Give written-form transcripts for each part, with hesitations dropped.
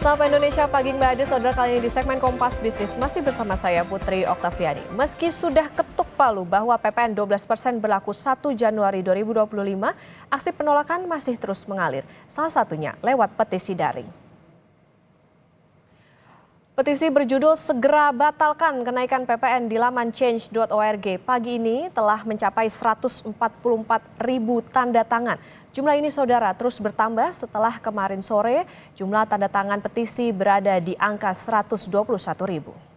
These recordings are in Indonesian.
Sapa Indonesia pagi Mbak Ade, saudara, kali ini di segmen Kompas Bisnis masih bersama saya Putri Oktaviani. Meski sudah ketuk palu bahwa PPN 12% berlaku 1 Januari 2025, aksi penolakan masih terus mengalir. Salah satunya lewat petisi daring. Petisi berjudul "Segera Batalkan Kenaikan PPN" di laman change.org pagi ini telah mencapai 144.000 tanda tangan. Jumlah ini, saudara, terus bertambah setelah kemarin sore jumlah tanda tangan petisi berada di angka 121.000.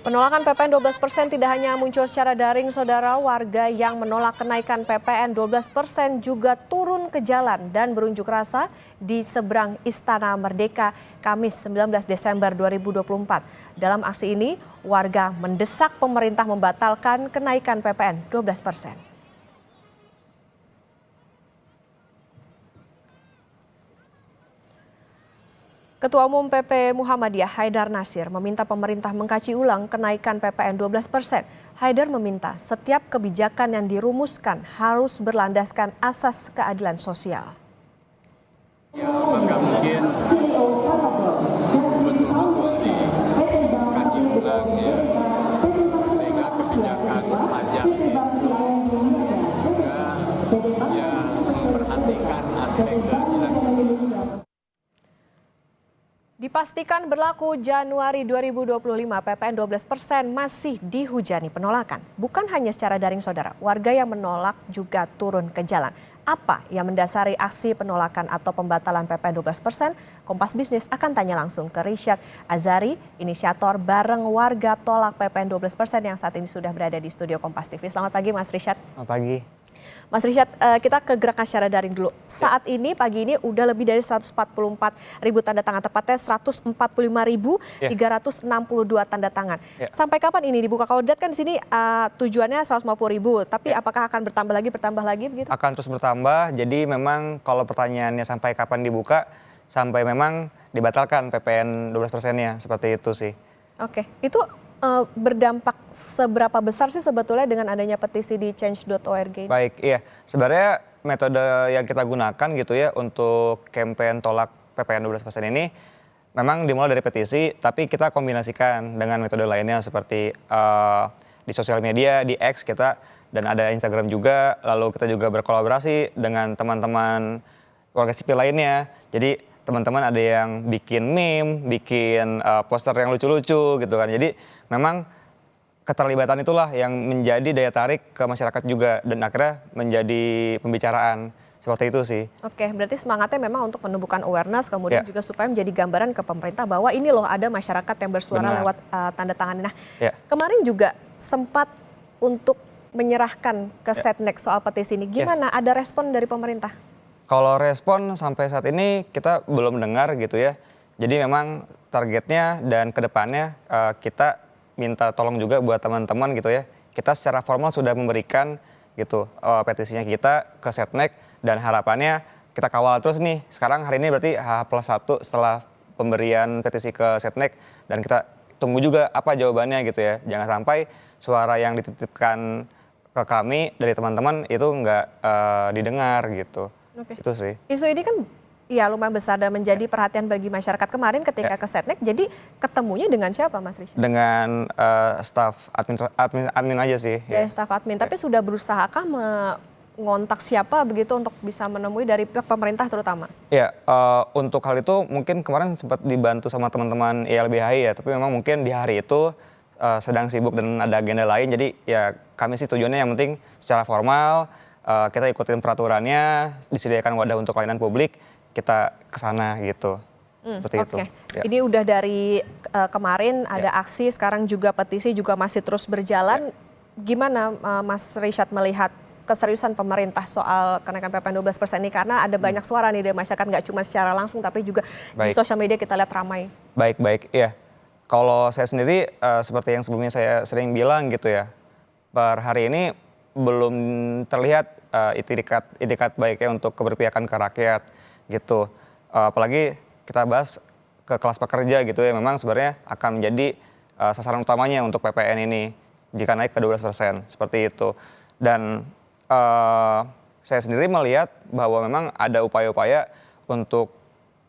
Penolakan PPN 12% tidak hanya muncul secara daring, saudara. Warga yang menolak kenaikan PPN 12% juga turun ke jalan dan berunjuk rasa di seberang Istana Merdeka Kamis 19 Desember 2024. Dalam aksi ini, warga mendesak pemerintah membatalkan kenaikan PPN 12%. Ketua Umum PP Muhammadiyah Haidar Nasir meminta pemerintah mengkaji ulang kenaikan PPN 12%. Haidar meminta setiap kebijakan yang dirumuskan harus berlandaskan asas keadilan sosial. Ya, maka mungkin betul-betul dikaji ulang ya, sehingga kebijakan pajak itu juga ya memperhatikan aspek keadilan sosial. Dipastikan berlaku Januari 2025, PPN 12% masih dihujani penolakan. Bukan hanya secara daring, saudara. Warga yang menolak juga turun ke jalan. Apa yang mendasari aksi penolakan atau pembatalan PPN 12%? Kompas Bisnis akan tanya langsung ke Rishad Azari, inisiator bareng warga tolak PPN 12% yang saat ini sudah berada di studio Kompas TV. Selamat pagi, Mas Rishad. Selamat pagi. Mas Rishad, kita ke gerakan secara daring dulu. Saat ini, pagi ini udah lebih dari 144.000 tanda tangan, tepatnya 145.362 tanda tangan. Sampai kapan ini dibuka? Kalau dilihat kan di sini tujuannya 150.000, tapi apakah akan bertambah lagi begitu? Akan terus bertambah, jadi memang kalau pertanyaannya sampai kapan dibuka, sampai memang dibatalkan PPN 12%-nya, seperti itu sih. Oke, itu berdampak seberapa besar sih sebetulnya dengan adanya petisi di change.org? Baik, iya. Sebenarnya metode yang kita gunakan gitu ya untuk campaign tolak PPN 12% ini memang dimulai dari petisi, tapi kita kombinasikan dengan metode lainnya seperti di sosial media, di X kita, dan ada Instagram juga, lalu kita juga berkolaborasi dengan teman-teman warga sipil lainnya. Jadi teman-teman ada yang bikin meme, bikin poster yang lucu-lucu gitu kan. Jadi memang keterlibatan itulah yang menjadi daya tarik ke masyarakat juga dan akhirnya menjadi pembicaraan. Seperti itu sih. Oke, berarti semangatnya memang untuk menumbuhkan awareness, kemudian juga supaya menjadi gambaran ke pemerintah bahwa ini loh ada masyarakat yang bersuara lewat tanda tangan. Nah, kemarin juga sempat untuk menyerahkan ke Setnek soal petisi ini. Gimana? Ada respon dari pemerintah? Kalau respon sampai saat ini kita belum dengar gitu ya. Jadi memang targetnya dan kedepannya kita minta tolong juga buat teman-teman gitu ya. Kita secara formal sudah memberikan gitu petisinya kita ke Setnek dan harapannya kita kawal terus nih. Sekarang hari ini berarti H+1 setelah pemberian petisi ke Setnek dan kita tunggu juga apa jawabannya gitu ya. Jangan sampai suara yang dititipkan ke kami dari teman-teman itu nggak didengar gitu. Oke. Itu sih. Isu ini kan ya lumayan besar dan menjadi perhatian bagi masyarakat. Kemarin ketika ke Setnek, jadi ketemunya dengan siapa, Mas Rishad? Dengan staf admin aja sih. Dari staf admin, tapi sudah berusahakah mengontak siapa begitu untuk bisa menemui dari pihak pemerintah terutama? Ya, untuk hal itu mungkin kemarin sempat dibantu sama teman-teman YLBHI ya, tapi memang mungkin di hari itu sedang sibuk dan ada agenda lain. Jadi ya kami sih tujuannya yang penting secara formal, kita ikutin peraturannya, disediakan wadah untuk pelayanan publik, kita ke sana gitu. Seperti itu. Ya. Ini udah dari kemarin ada aksi, sekarang juga petisi juga masih terus berjalan. Gimana Mas Rishad melihat keseriusan pemerintah soal kenaikan PPN 12% ini? Karena ada banyak suara nih dari masyarakat, nggak cuma secara langsung tapi juga di sosial media kita lihat ramai. Baik, iya. Kalau saya sendiri seperti yang sebelumnya saya sering bilang gitu ya, per hari ini belum terlihat itikat baiknya untuk keberpihakan ke rakyat gitu. Apalagi kita bahas ke kelas pekerja gitu ya, memang sebenarnya akan menjadi sasaran utamanya untuk PPN ini jika naik ke 12%, seperti itu. Dan saya sendiri melihat bahwa memang ada upaya-upaya untuk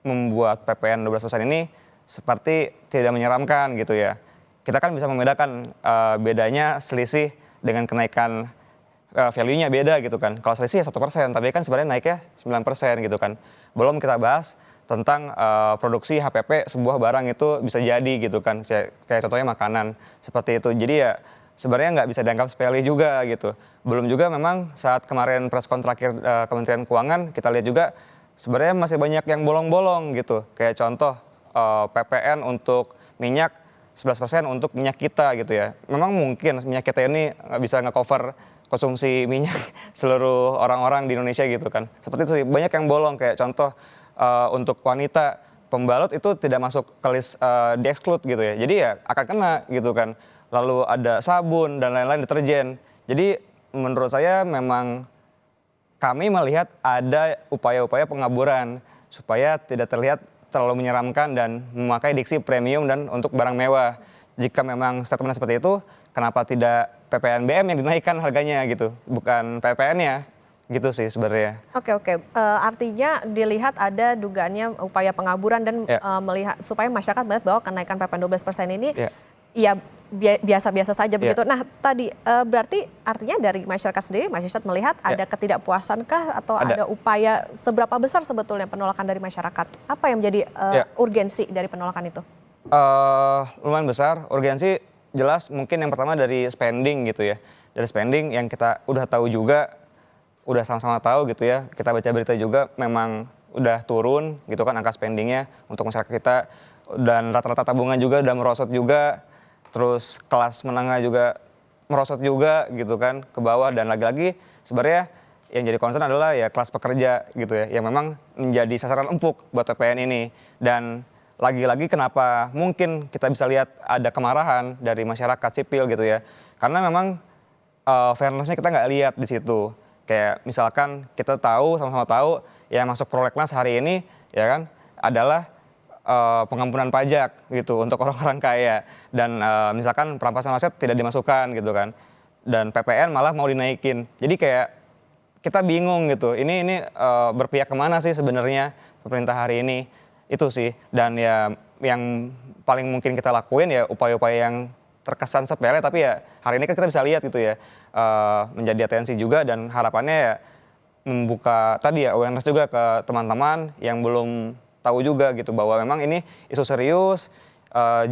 membuat PPN 12% ini seperti tidak menyeramkan gitu ya. Kita kan bisa membedakan bedanya selisih dengan kenaikan value-nya beda gitu kan. Kalau selisih ya 1%, tapi kan sebenarnya naiknya 9% gitu kan. Belum kita bahas tentang produksi HPP sebuah barang itu bisa jadi gitu kan. Kayak contohnya makanan seperti itu. Jadi ya sebenarnya nggak bisa dianggap sepele juga gitu. Belum juga memang saat kemarin preskon terakhir Kementerian Keuangan kita lihat juga sebenarnya masih banyak yang bolong-bolong gitu. Kayak contoh PPN untuk minyak 11% untuk minyak kita gitu ya. Memang mungkin minyak kita ini nggak bisa nge-cover konsumsi minyak seluruh orang-orang di Indonesia gitu kan. Seperti itu sih, banyak yang bolong kayak contoh untuk wanita pembalut itu tidak masuk ke list di-exclude gitu ya. Jadi ya akan kena gitu kan. Lalu ada sabun dan lain-lain deterjen. Jadi menurut saya memang kami melihat ada upaya-upaya pengaburan supaya tidak terlihat terlalu menyeramkan dan memakai diksi premium dan untuk barang mewah. Jika memang statement seperti itu, kenapa tidak PPN BM yang dinaikkan harganya gitu, bukan PPN-nya gitu sih sebenarnya. Oke. Artinya dilihat ada dugaannya upaya pengaburan dan melihat supaya masyarakat melihat bahwa kenaikan PPN 12% ini ya biasa-biasa saja begitu. Nah tadi berarti artinya dari masyarakat sendiri, masyarakat melihat ada ketidakpuasankah atau ada upaya seberapa besar sebetulnya penolakan dari masyarakat? Apa yang menjadi urgensi dari penolakan itu? Lumayan besar, urgensi jelas mungkin yang pertama dari spending gitu ya. Dari spending yang kita udah tahu juga, udah sama-sama tahu gitu ya. Kita baca berita juga memang udah turun gitu kan angka spendingnya untuk masyarakat kita. Dan rata-rata tabungan juga udah merosot juga. Terus kelas menengah juga merosot juga gitu kan ke bawah. Dan lagi-lagi sebenarnya yang jadi concern adalah ya kelas pekerja gitu ya. Yang memang menjadi sasaran empuk buat PPN ini. Dan lagi-lagi kenapa mungkin kita bisa lihat ada kemarahan dari masyarakat sipil gitu ya. Karena memang fairness-nya kita nggak lihat di situ. Kayak misalkan kita tahu, sama-sama tahu yang masuk prolegnas hari ini ya kan adalah pengampunan pajak gitu untuk orang-orang kaya. Dan misalkan perampasan aset tidak dimasukkan gitu kan. Dan PPN malah mau dinaikin. Jadi kayak kita bingung gitu. Ini berpihak kemana sih sebenarnya pemerintah hari ini? Itu sih. Dan ya yang paling mungkin kita lakuin ya upaya-upaya yang terkesan sepele tapi ya hari ini kan kita bisa lihat gitu ya. Menjadi atensi juga dan harapannya ya membuka tadi ya awareness juga ke teman-teman yang belum tahu juga gitu bahwa memang ini isu serius.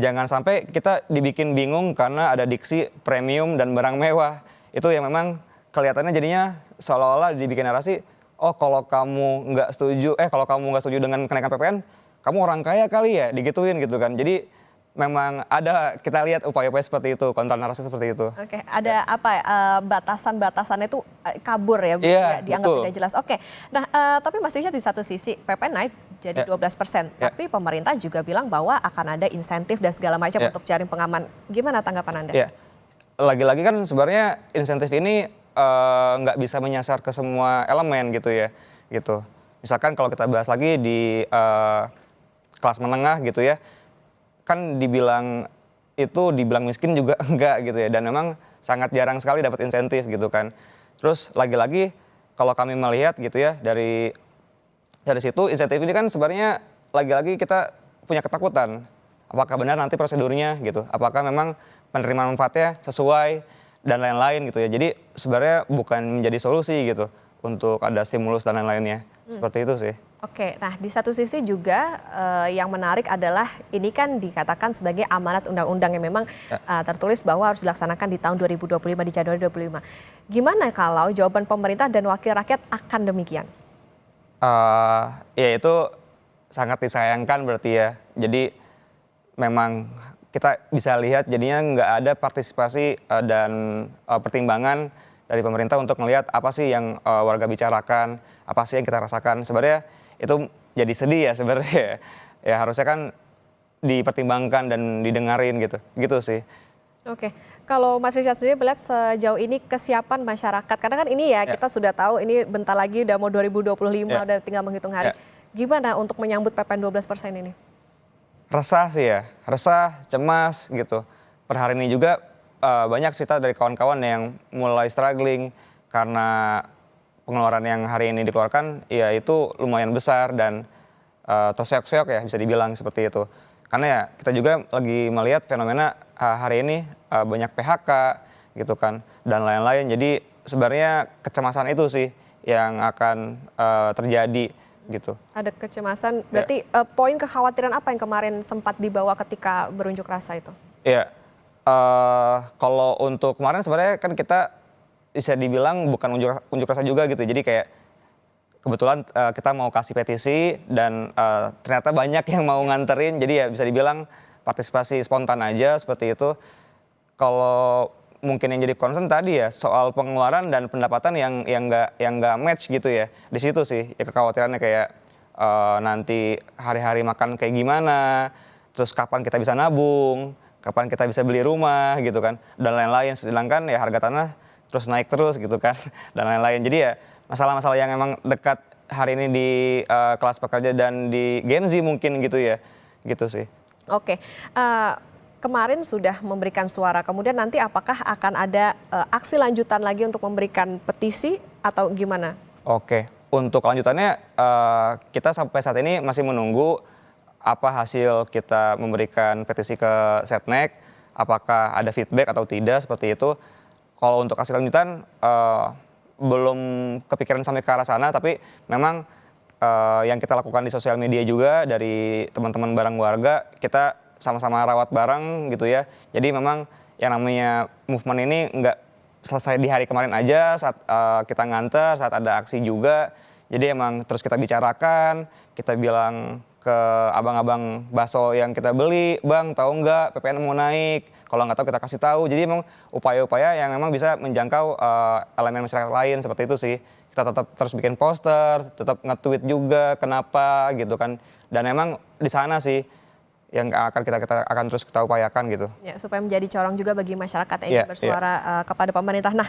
Jangan sampai kita dibikin bingung karena ada diksi premium dan barang mewah. Itu yang memang kelihatannya jadinya seolah-olah dibikin narasi, oh kalau kamu nggak setuju dengan kenaikan PPN, kamu orang kaya kali ya, digituin gitu kan. Jadi memang ada kita lihat upaya-upaya seperti itu, kontra narasi seperti itu. Oke, ada apa ya, batasan-batasannya itu kabur ya, dianggap betul. tidak jelas. Oke, nah tapi Mas Irsyad di satu sisi PPN naik jadi 12%, tapi pemerintah juga bilang bahwa akan ada insentif dan segala macam untuk jaring pengaman. Gimana tanggapan Anda? Ya, lagi-lagi kan sebenarnya insentif ini nggak bisa menyasar ke semua elemen gitu ya, gitu. Misalkan kalau kita bahas lagi di kelas menengah gitu ya, kan dibilang miskin juga enggak gitu ya, dan memang sangat jarang sekali dapat insentif gitu kan. Terus lagi-lagi kalau kami melihat gitu ya dari situ insentif ini kan sebenarnya lagi-lagi kita punya ketakutan. Apakah benar nanti prosedurnya gitu? Apakah memang penerimaan manfaatnya sesuai dan lain-lain gitu ya. Jadi sebenarnya bukan menjadi solusi gitu untuk ada stimulus dan lain-lainnya. Seperti itu sih. Oke, nah di satu sisi juga yang menarik adalah ini kan dikatakan sebagai amanat undang-undang yang memang tertulis bahwa harus dilaksanakan di tahun 2025, di Januari 2025. Gimana kalau jawaban pemerintah dan wakil rakyat akan demikian? Ya itu sangat disayangkan berarti ya. Jadi memang kita bisa lihat jadinya nggak ada partisipasi dan pertimbangan dari pemerintah untuk melihat apa sih yang warga bicarakan, apa sih yang kita rasakan. Sebenarnya itu jadi sedih ya sebenarnya. Ya harusnya kan dipertimbangkan dan didengarin gitu sih. Oke, kalau Mas Irsyad sendiri melihat sejauh ini kesiapan masyarakat, karena kan ini ya kita sudah tahu ini bentar lagi udah mau 2025, udah tinggal menghitung hari. Gimana untuk menyambut PPN 12% ini? Resah sih ya, resah, cemas gitu. Per hari ini juga banyak cerita dari kawan-kawan yang mulai struggling karena pengeluaran yang hari ini dikeluarkan ya itu lumayan besar dan terseok-seok ya bisa dibilang seperti itu. Karena ya kita juga lagi melihat fenomena hari ini banyak PHK gitu kan dan lain-lain. Jadi sebenarnya kecemasan itu sih yang akan terjadi gitu. Ada kecemasan, berarti poin kekhawatiran apa yang kemarin sempat dibawa ketika berunjuk rasa itu? Iya, kalau untuk kemarin sebenarnya kan kita bisa dibilang bukan unjuk rasa juga gitu. Jadi kayak kebetulan kita mau kasih petisi dan ternyata banyak yang mau nganterin. Jadi ya bisa dibilang partisipasi spontan aja seperti itu. Kalau mungkin yang jadi concern tadi ya soal pengeluaran dan pendapatan yang nggak match gitu ya. Di situ sih ya kekhawatirannya kayak nanti hari-hari makan kayak gimana, terus kapan kita bisa nabung, kapan kita bisa beli rumah gitu kan, dan lain-lain. Sedangkan ya harga tanah terus naik terus gitu kan, dan lain-lain. Jadi ya masalah-masalah yang emang dekat hari ini di kelas pekerja dan di Gen Z mungkin gitu ya, gitu sih. Oke. Kemarin sudah memberikan suara, kemudian nanti apakah akan ada aksi lanjutan lagi untuk memberikan petisi atau gimana? Oke, untuk lanjutannya kita sampai saat ini masih menunggu apa hasil kita memberikan petisi ke Setnek, apakah ada feedback atau tidak seperti itu. Kalau untuk hasil lanjutan belum kepikiran sampai ke arah sana, tapi memang yang kita lakukan di sosial media juga dari teman-teman bareng warga, kita sama-sama rawat bareng gitu ya. Jadi memang yang namanya movement ini nggak selesai di hari kemarin aja saat kita nganter, saat ada aksi juga. Jadi emang terus kita bicarakan, kita bilang ke abang-abang bakso yang kita beli, bang tahu nggak PPN mau naik? Kalau nggak tahu kita kasih tahu. Jadi emang upaya-upaya yang memang bisa menjangkau elemen masyarakat lain seperti itu sih. Kita tetap terus bikin poster, tetap nge-tweet juga kenapa gitu kan. Dan emang di sana sih yang akan kita akan terus kita upayakan gitu. Ya, supaya menjadi corong juga bagi masyarakat yang ingin bersuara kepada pemerintah. Nah,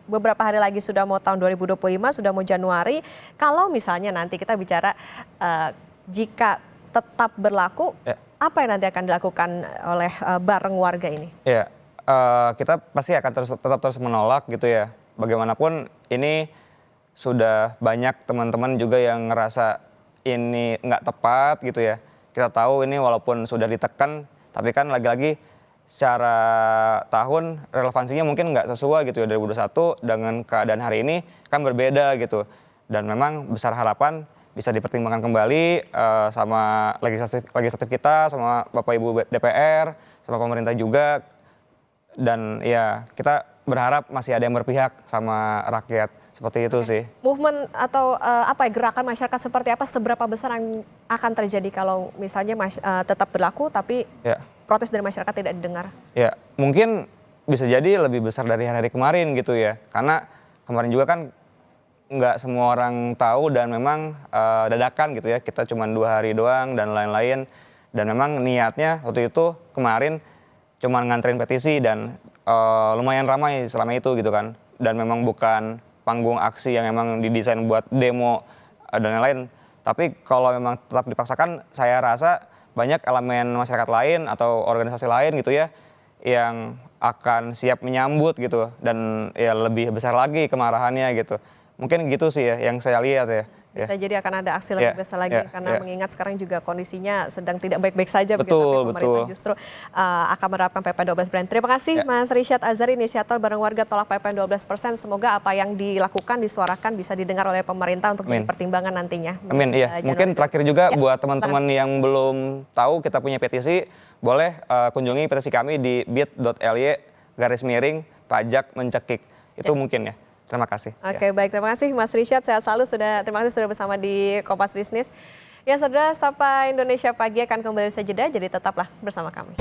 beberapa hari lagi sudah mau tahun 2025, sudah mau Januari. Kalau misalnya nanti kita bicara jika tetap berlaku, apa yang nanti akan dilakukan oleh bareng warga ini? Ya, kita pasti akan tetap terus menolak gitu ya. Bagaimanapun ini sudah banyak teman-teman juga yang ngerasa ini nggak tepat gitu ya. Kita tahu ini walaupun sudah ditekan, tapi kan lagi-lagi secara tahun relevansinya mungkin nggak sesuai gitu ya 2021 dengan keadaan hari ini kan berbeda gitu. Dan memang besar harapan bisa dipertimbangkan kembali sama legislatif kita, sama Bapak Ibu DPR, sama pemerintah juga. Dan ya kita berharap masih ada yang berpihak sama rakyat. Seperti itu sih. Movement atau gerakan masyarakat seperti apa, seberapa besar yang akan terjadi kalau misalnya tetap berlaku tapi protes dari masyarakat tidak didengar? Ya, mungkin bisa jadi lebih besar dari hari-hari kemarin gitu ya. Karena kemarin juga kan nggak semua orang tahu dan memang dadakan gitu ya. Kita cuma 2 hari doang dan lain-lain. Dan memang niatnya waktu itu kemarin cuma nganterin petisi dan lumayan ramai selama itu gitu kan. Dan memang bukan panggung aksi yang memang didesain buat demo dan lain-lain. Tapi kalau memang tetap dipaksakan, saya rasa banyak elemen masyarakat lain atau organisasi lain gitu ya yang akan siap menyambut gitu dan ya lebih besar lagi kemarahannya gitu. Mungkin gitu sih ya yang saya lihat ya. Bisa jadi akan ada aksi lebih besar lagi karena mengingat sekarang juga kondisinya sedang tidak baik-baik saja begitu, tapi pemerintah justru akan menerapkan PPN 12%. Terima kasih Mas Richard Azhari, inisiator bareng warga tolak PPN 12%. Semoga apa yang dilakukan, disuarakan bisa didengar oleh pemerintah untuk jadi pertimbangan nantinya. Amin, iya. Mungkin terakhir juga buat teman-teman yang belum tahu kita punya petisi, boleh kunjungi petisi kami di bit.ly/pajak mencekik. Itu mungkin ya. Terima kasih. Oke, baik. Terima kasih Mas Richard. Sehat selalu. Terima kasih sudah bersama di Kompas Bisnis. Ya, saudara, Sapa Indonesia Pagi akan kembali usai jeda, jadi tetaplah bersama kami.